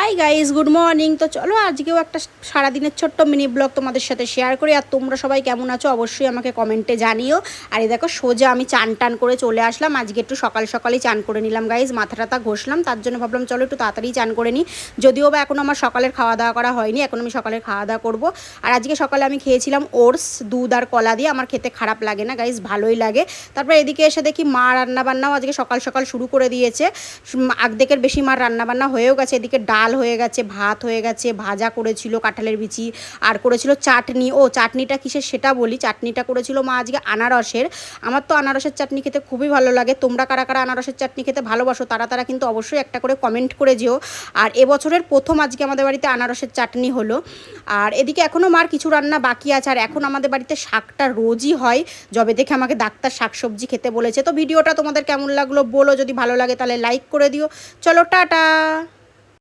Hi guys, good morning. তো চলো আজকেও একটা সারাদিনের ছোট্ট মিনি ব্লগ তোমাদের সাথে শেয়ার করি। আর তোমরা সবাই কেমন আছো অবশ্যই আমাকে কমেন্টে জানিও। আর এই দেখো সোজা আমি চান টান করে চলে আসলাম। আজকে একটু সকাল সকালই চান করে নিলাম গাইস, মাথা টাথা ঘষলাম, তার জন্য ভাবলাম চলো একটু তাড়াতাড়ি চান করে নিই। যদিও বা এখন আমার সকালের খাওয়া দাওয়া করা হয়নি, এখন আমি সকালের খাওয়া দাওয়া করবো। আর আজকে সকালে আমি খেয়েছিলাম ওটস, দুধ আর কলা দিয়ে। আমার খেতে খারাপ লাগে না গাইস, ভালোই লাগে। তারপর এদিকে এসে দেখি মা রান্নাবান্নাও আজকে সকাল সকাল শুরু করে দিয়েছে। অর্ধেকের বেশি মার রান্নাবান্না হয়েও গেছে। এদিকে ডাল হয়ে গেছে, ভাত হয়ে গেছে, ভাজা করেছিল কাঁঠালের বিচি, আর করেছিল চাটনি। ও চাটনিটা কিসের সেটা বলি, চাটনিটা করেছিল মা আজকে আনারসের। আমার তো আনারসের চাটনি খেতে খুবই ভালো লাগে। তোমরা কারা কারা আনারসের চাটনি খেতে ভালোবাসো তারা তারা কিন্তু অবশ্যই একটা করে কমেন্ট করে যেও। আর এবছরের প্রথম আজকে আমাদের বাড়িতে আনারসের চাটনি হলো। আর এদিকে এখনও মার কিছু রান্না বাকি আছে। আর এখন আমাদের বাড়িতে শাকটা রোজই হয়, যবে দেখে আমাকে ডাক্তার শাকসবজি খেতে বলেছে। তো ভিডিওটা তোমাদের কেমন লাগলো বলো, যদি ভালো লাগে তাহলে লাইক করে দিও। চলো টাটা।